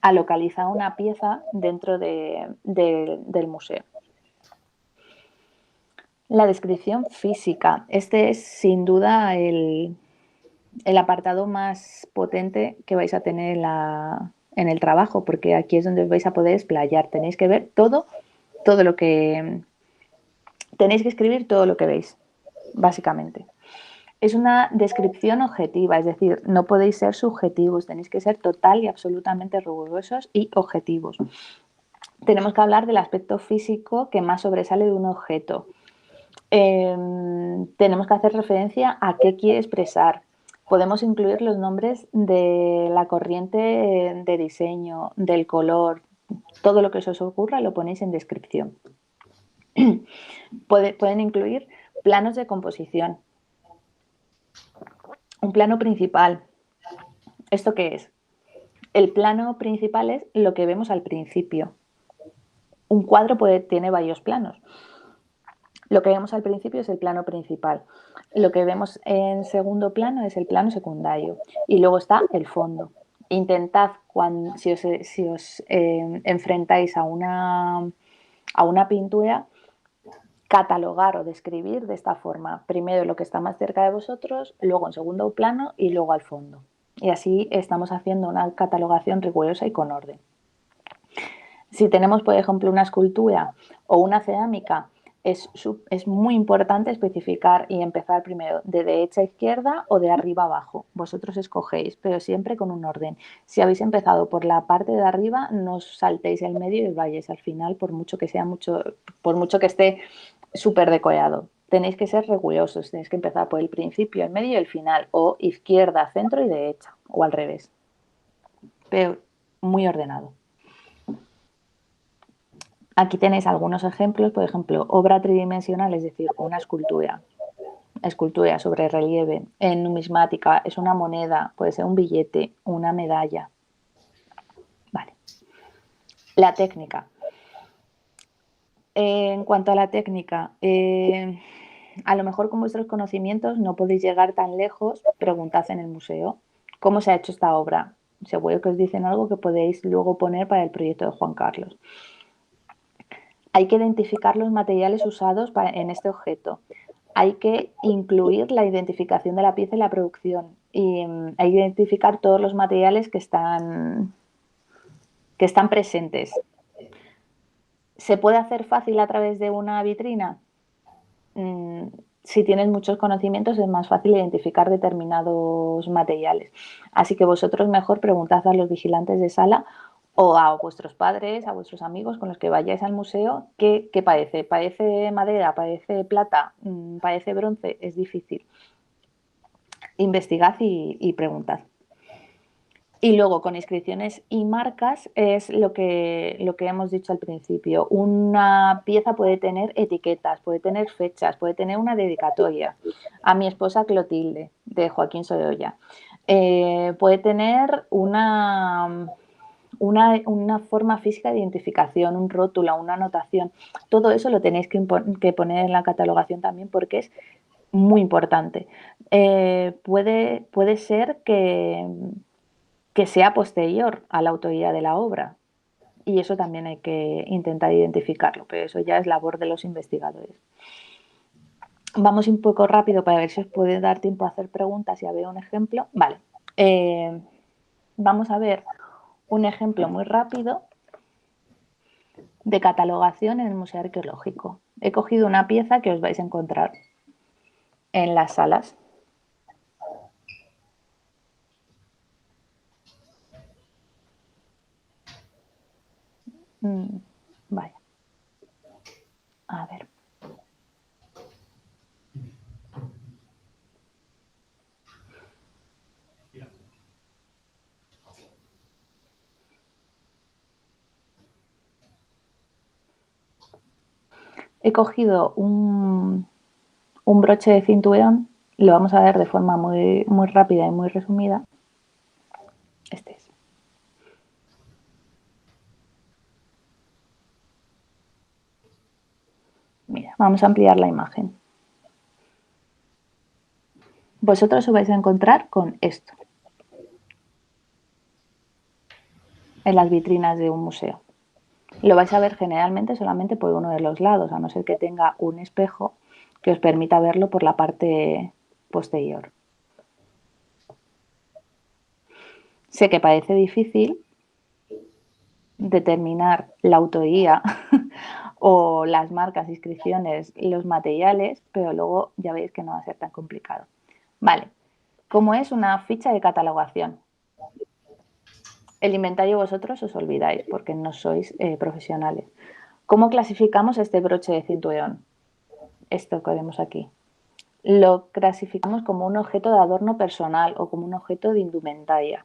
a localizar una pieza dentro del museo. La descripción física. Este es sin duda el apartado más potente que vais a tener en el trabajo, porque aquí es donde os vais a poder explayar. Tenéis que ver todo lo que... Tenéis que escribir todo lo que veis, básicamente. Es una descripción objetiva, es decir, no podéis ser subjetivos, tenéis que ser total y absolutamente rigurosos y objetivos. Tenemos que hablar del aspecto físico que más sobresale de un objeto. Tenemos que hacer referencia a qué quiere expresar. Podemos incluir los nombres de la corriente de diseño, del color, todo lo que se os ocurra lo ponéis en descripción. Pueden incluir planos de composición. Un plano principal. ¿Esto qué es? El plano principal es lo que vemos al principio. Un cuadro tiene varios planos. Lo que vemos al principio es el plano principal. Lo que vemos en segundo plano es el plano secundario. Y luego está el fondo. Intentad, si os enfrentáis a una pintura, catalogar o describir de esta forma. Primero lo que está más cerca de vosotros, luego en segundo plano y luego al fondo. Y así estamos haciendo una catalogación rigurosa y con orden. Si tenemos, por ejemplo, una escultura o una cerámica, es muy importante especificar y empezar primero de derecha a izquierda o de arriba a abajo. Vosotros escogéis, pero siempre con un orden. Si habéis empezado por la parte de arriba, no os saltéis el medio y vayáis al final, por mucho que esté súper decorado. Tenéis que ser rigurosos, tenéis que empezar por el principio, el medio y el final, o izquierda, centro y derecha, o al revés. Pero muy ordenado. Aquí tenéis algunos ejemplos, por ejemplo, obra tridimensional, es decir, una escultura sobre relieve. En numismática es una moneda, puede ser un billete, una medalla. Vale. La técnica. En cuanto a la técnica, a lo mejor con vuestros conocimientos no podéis llegar tan lejos, preguntad en el museo cómo se ha hecho esta obra. Seguro que os dicen algo que podéis luego poner para el proyecto de Juan Carlos. Hay que identificar los materiales usados en este objeto. Hay que incluir la identificación de la pieza y la producción. Y hay que identificar todos los materiales que están presentes. ¿Se puede hacer fácil a través de una vitrina? Si tienes muchos conocimientos es más fácil identificar determinados materiales. Así que vosotros mejor preguntad a los vigilantes de sala o a vuestros padres, a vuestros amigos con los que vayáis al museo, ¿qué parece? ¿Parece madera? ¿Parece plata? ¿Parece bronce? Es difícil. Investigad y preguntad. Y luego con inscripciones y marcas es lo que hemos dicho al principio. Una pieza puede tener etiquetas, puede tener fechas, puede tener una dedicatoria. A mi esposa Clotilde, de Joaquín Sorolla. Puede tener una forma física de identificación, un rótulo, una anotación. Todo eso lo tenéis que poner en la catalogación también porque es muy importante. Puede ser que sea posterior a la autoría de la obra. Y eso también hay que intentar identificarlo, pero eso ya es labor de los investigadores. Vamos un poco rápido para ver si os puede dar tiempo a hacer preguntas y a ver un ejemplo. Vale. Vamos a ver un ejemplo muy rápido de catalogación en el Museo Arqueológico. He cogido una pieza que os vais a encontrar en las salas. Vaya. A ver. He cogido un broche de cinturón, lo vamos a ver de forma muy, muy rápida y muy resumida. Este es. Mira, vamos a ampliar la imagen. Vosotros os vais a encontrar con esto en las vitrinas de un museo. Lo vais a ver generalmente solamente por uno de los lados, a no ser que tenga un espejo que os permita verlo por la parte posterior. Sé que parece difícil determinar la autoría o las marcas, inscripciones, los materiales, pero luego ya veis que no va a ser tan complicado. Vale, ¿cómo es una ficha de catalogación? El inventario vosotros os olvidáis porque no sois profesionales. ¿Cómo clasificamos este broche de cinturón? Esto que vemos aquí. Lo clasificamos como un objeto de adorno personal o como un objeto de indumentaria.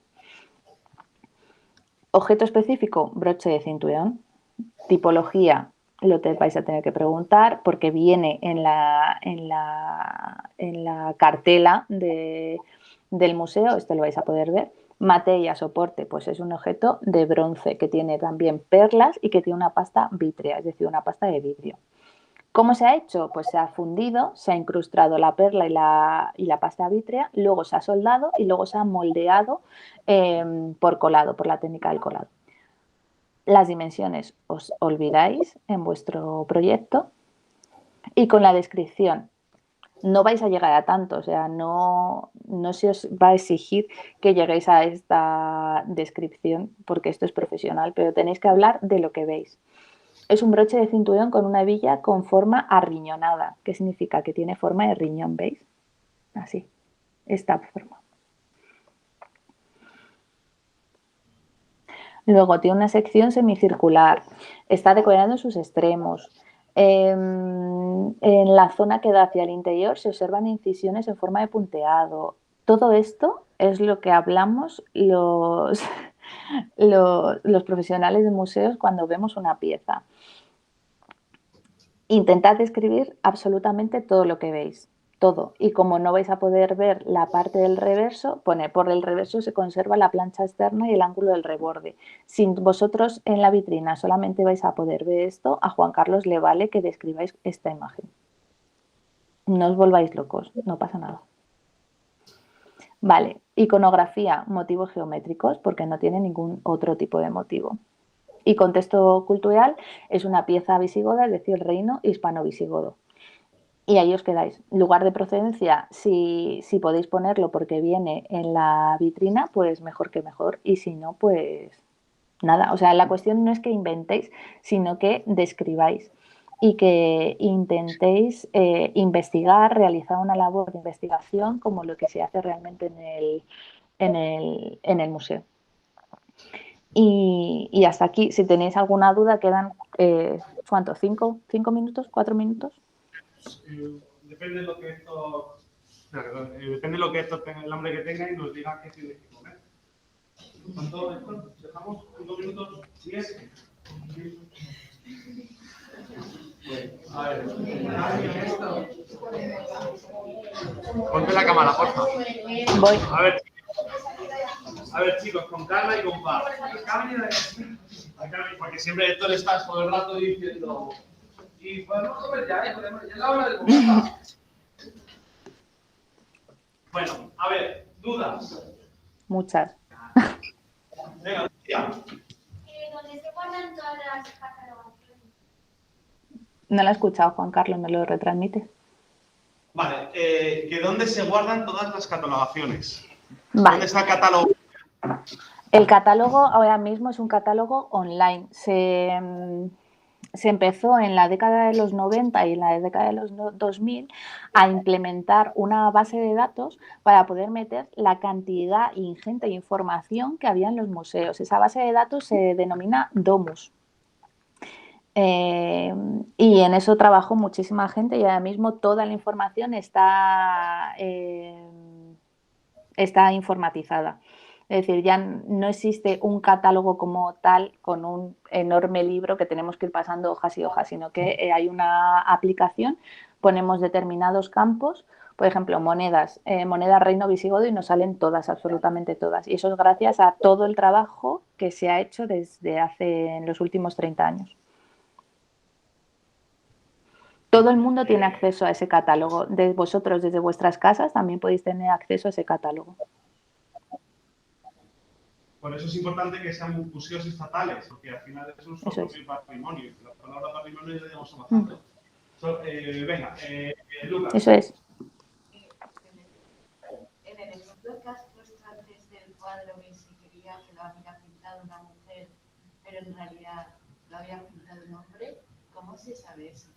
Objeto específico, broche de cinturón. Tipología, lo te vais a tener que preguntar porque viene en la cartela del museo, esto lo vais a poder ver. Materia, soporte, pues es un objeto de bronce que tiene también perlas y que tiene una pasta vítrea, es decir, una pasta de vidrio. ¿Cómo se ha hecho? Pues se ha fundido, se ha incrustado la perla y la pasta vítrea, luego se ha soldado y luego se ha moldeado por colado, por la técnica del colado. Las dimensiones os olvidáis en vuestro proyecto y con la descripción no vais a llegar a tanto, o sea, no se os va a exigir que lleguéis a esta descripción porque esto es profesional, pero tenéis que hablar de lo que veis. Es un broche de cinturón con una hebilla con forma arriñonada. ¿Qué significa? Que tiene forma de riñón, ¿veis? Así, esta forma. Luego tiene una sección semicircular. Está decorado en sus extremos. En la zona que da hacia el interior se observan incisiones en forma de punteado. Todo esto es lo que hablamos los profesionales de museos cuando vemos una pieza. Intentad describir absolutamente todo lo que veis, todo. Y como no vais a poder ver la parte del reverso, por el reverso se conserva la plancha externa y el ángulo del reborde. Si vosotros en la vitrina solamente vais a poder ver esto, a Juan Carlos le vale que describáis esta imagen. No os volváis locos, no pasa nada. Vale, iconografía, motivos geométricos, porque no tiene ningún otro tipo de motivo. Y contexto cultural es una pieza visigoda, es decir, el reino hispano-visigodo. Y ahí os quedáis. Lugar de procedencia, si podéis ponerlo porque viene en la vitrina, pues mejor que mejor. Y si no, pues nada. O sea, la cuestión no es que inventéis, sino que describáis y que intentéis investigar, realizar una labor de investigación como lo que se hace realmente en el museo. Y hasta aquí, si tenéis alguna duda, quedan, ¿cuánto? ¿5 minutos? ¿4 minutos? Depende de lo que esto... depende de lo que esto tenga, el hambre que tenga y nos diga qué tiene que comer. ¿Cuánto esto? ¿Dejamos 5 minutos? 10. A ver, ponte la cámara, porfa. Voy. A ver, chicos, con calma y con paz. Porque siempre Héctor estás todo el rato diciendo. Y podemos comer ya es la hora de comer. Bueno, a ver, dudas. Muchas. Venga, tía. ¿Dónde se guardan todas las catalogaciones? No lo he escuchado, Juan Carlos, ¿me lo retransmite? Vale, que dónde se guardan todas las catalogaciones. Vale. ¿Dónde está el catálogo? El catálogo ahora mismo es un catálogo online. se empezó en la década de los 90 y en la década de los 2000 a implementar una base de datos para poder meter la cantidad ingente de información que había en los museos. Esa base de datos se denomina Domus. Y en eso trabajó muchísima gente y ahora mismo toda la información está informatizada. Es decir, ya no existe un catálogo como tal con un enorme libro que tenemos que ir pasando hojas y hojas, sino que hay una aplicación, ponemos determinados campos, por ejemplo, monedas reino visigodo y nos salen todas, absolutamente todas. Y eso es gracias a todo el trabajo que se ha hecho desde hace en los últimos 30 años. Todo el mundo tiene acceso a ese catálogo. Vosotros, desde vuestras casas, también podéis tener acceso a ese catálogo. Por eso es importante que sean museos estatales, porque al final es nuestro propio patrimonio. La palabra patrimonio ya llevamos bastante. Venga, Lucas. Eso es. En el ejemplo que has puesto antes del cuadro que se quería que lo había pintado una mujer, pero en realidad lo había pintado un hombre, ¿cómo se sabe eso?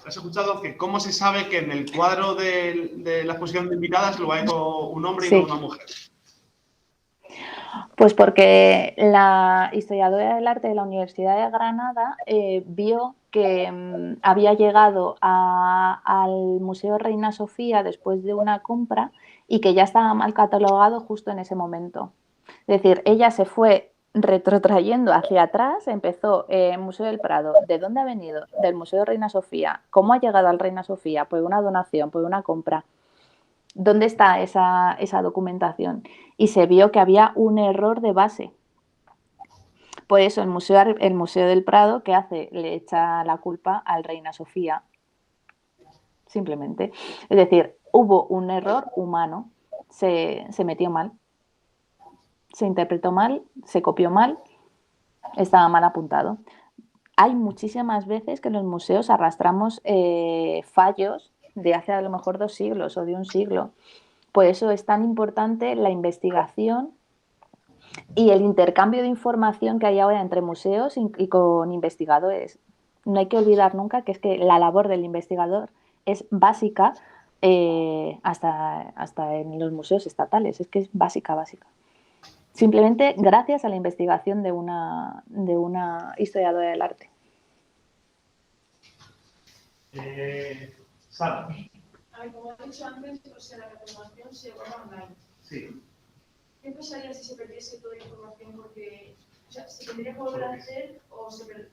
¿Has escuchado que cómo se sabe que en el cuadro de la exposición de invitadas lo ha hecho un hombre y no una mujer? Pues porque la historiadora del arte de la Universidad de Granada vio que había llegado al Museo Reina Sofía después de una compra y que ya estaba mal catalogado justo en ese momento. Es decir, ella se fue retrotrayendo hacia atrás, empezó Museo del Prado. ¿De dónde ha venido? Del Museo Reina Sofía. ¿Cómo ha llegado al Reina Sofía? Pues una donación, pues una compra. ¿Dónde está esa documentación? Y se vio que había un error de base. Por eso el Museo del Prado, ¿qué hace? Le echa la culpa al Reina Sofía. Simplemente. Es decir, hubo un error humano, se metió mal, se interpretó mal, se copió mal, estaba mal apuntado. Hay muchísimas veces que en los museos arrastramos fallos de hace a lo mejor 2 siglos o de 1 siglo. Por eso es tan importante la investigación y el intercambio de información que hay ahora entre museos y con investigadores. No hay que olvidar nunca que es que la labor del investigador es básica hasta en los museos estatales. Es que es básica. Simplemente gracias a la investigación de una historiadora del arte. Sara. A ver, como he dicho antes, la catalogación se guarda online. Sí. ¿Qué pasaría si se perdiese toda la información? Porque, ¿se tendría que volver a hacer o se pierde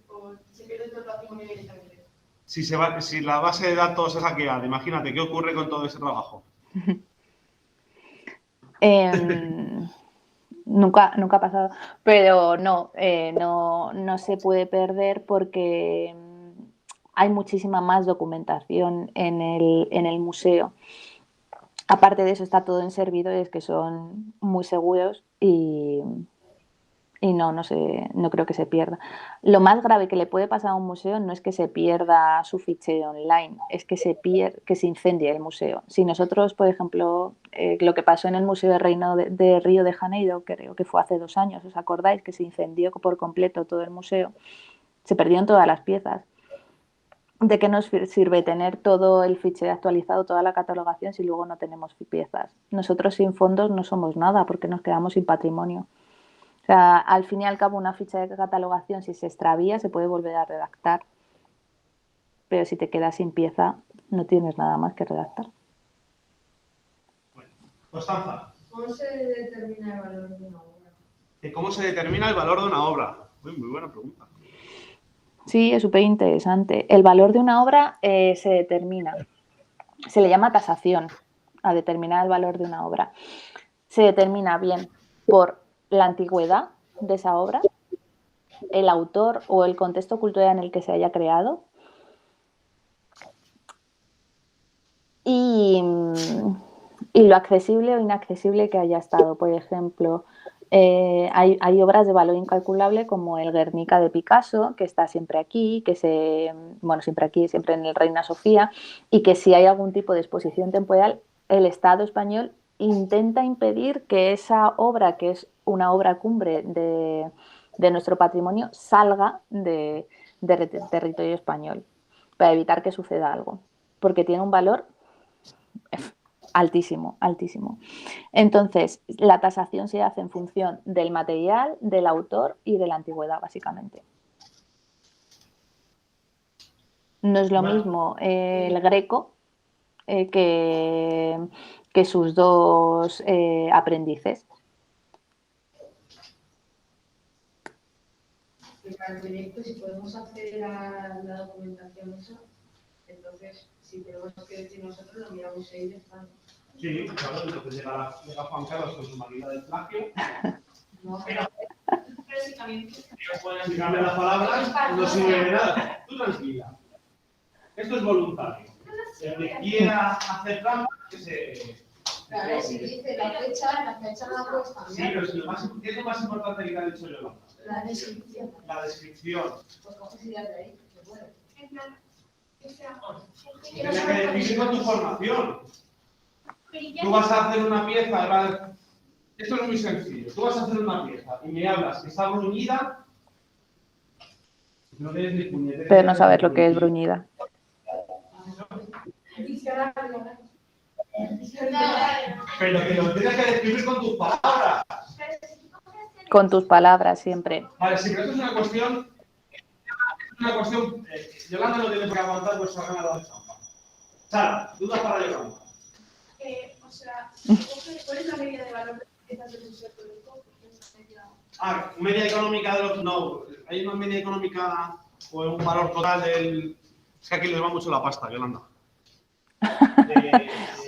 todo el patrimonio directamente? Si la base de datos es hackeada, imagínate, ¿qué ocurre con todo ese trabajo? Nunca ha pasado, pero no se puede perder porque hay muchísima más documentación en el museo. Aparte de eso, está todo en servidores que son muy seguros y no creo que se pierda. Lo más grave que le puede pasar a un museo no es que se pierda su fichero online, es que se incendie el museo. Si nosotros, por ejemplo, lo que pasó en el Museo de Reino de Río de Janeiro, creo que fue hace 2 años, ¿os acordáis? Que se incendió por completo todo el museo, se perdieron todas las piezas. ¿De qué nos sirve tener todo el fichero actualizado, toda la catalogación, si luego no tenemos piezas? Nosotros sin fondos no somos nada porque nos quedamos sin patrimonio. O sea, al fin y al cabo, una ficha de catalogación, si se extravía, se puede volver a redactar. Pero si te quedas sin pieza, no tienes nada más que redactar. Bueno, Constanza. ¿Cómo se determina el valor de una obra? ¿Cómo se determina el valor de una obra? Muy buena pregunta. Sí, es súper interesante. El valor de una obra se determina. Se le llama tasación a determinar el valor de una obra. Se determina bien por la antigüedad de esa obra, el autor o el contexto cultural en el que se haya creado y lo accesible o inaccesible que haya estado. Por ejemplo, hay obras de valor incalculable como el Guernica de Picasso, que está siempre aquí, siempre en el Reina Sofía, y que si hay algún tipo de exposición temporal, el Estado español intenta impedir que esa obra, que es una obra cumbre de nuestro patrimonio, salga de de territorio español, para evitar que suceda algo, porque tiene un valor altísimo, altísimo. Entonces, la tasación se hace en función del material, del autor y de la antigüedad, básicamente. No es lo mismo el Greco que sus dos aprendices. Para el proyecto, si podemos acceder a la documentación esa, entonces, si tenemos que decir nosotros, lo miramos ahí de España. Sí, claro, entonces llega Juan Carlos con su maquinita de plagio. No, Pero si también Pueden indicarme las palabras, no sirve de nada. Tú tranquila. Esto es voluntario. El que quiera hacer trampa, que se... claro, si dice la fecha no la puedes Sí, cambiar. pero es lo más importante que ha dicho Yolanda. La descripción. La descripción. Pues coges ideas de ahí, que bueno. en plan, o sea, Tienes que definir con tu formación. Tú vas a hacer una pieza, esto es muy sencillo. Tú vas a hacer una pieza y me hablas que está bruñida. No tienes ni puñetera. Pero no sabes lo que es bruñida. Pero que lo tienes que describir con tus palabras. Con tus palabras siempre. Vale, sí, pero esto es una cuestión. Yolanda no tiene por qué aguantar vuestra gana de champa. Sara, dudas para Yolanda. o sea, ¿cuál es la medida de valor de piezas del museo arqueológico? Media económica de los. No, hay una media económica o un valor total del. Es que aquí les va mucho la pasta, Yolanda.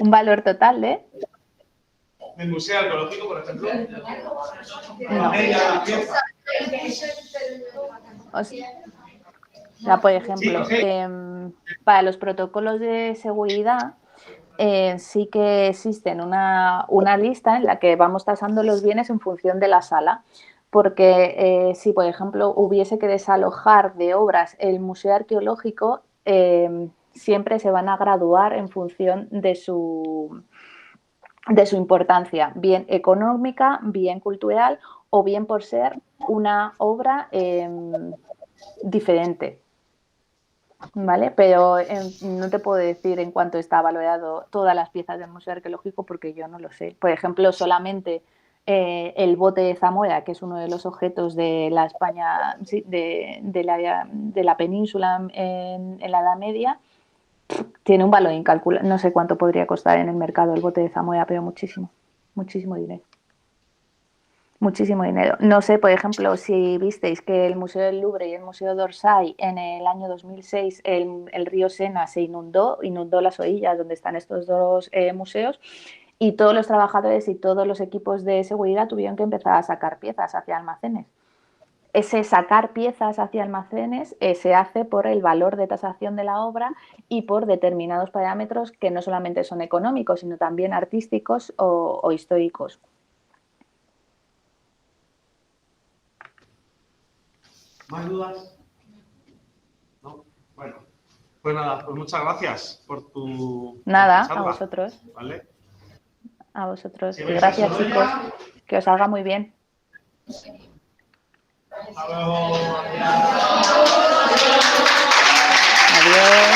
Un valor total, ¿eh? Del museo arqueológico, por ejemplo. No. La media de la pieza. Por ejemplo, para los protocolos de seguridad sí que existen una lista en la que vamos tasando los bienes en función de la sala, porque si, por ejemplo, hubiese que desalojar de obras el museo arqueológico, siempre se van a graduar en función de su importancia, bien económica, bien cultural o bien por ser una obra diferente. ¿Vale? Pero no te puedo decir en cuánto está valorado todas las piezas del Museo Arqueológico porque yo no lo sé. Por ejemplo, solamente el bote de Zamora, que es uno de los objetos de la España, sí, de la península en la Edad Media, tiene un valor incalculable. No sé cuánto podría costar en el mercado el bote de Zamora, pero muchísimo, muchísimo dinero. Muchísimo dinero. No sé, por ejemplo, si visteis que el Museo del Louvre y el Museo d'Orsay en el año 2006 el río Sena se inundó las orillas donde están estos dos museos y todos los trabajadores y todos los equipos de seguridad tuvieron que empezar a sacar piezas hacia almacenes. Ese sacar piezas hacia almacenes se hace por el valor de tasación de la obra y por determinados parámetros que no solamente son económicos, sino también artísticos o históricos. ¿Más dudas? ¿No? Bueno, pues nada, pues muchas gracias por tu Nada, charla, a vosotros. ¿vale? A vosotros. Si Y vais gracias, a chicos. Que os salga muy bien. Hasta luego. Adiós.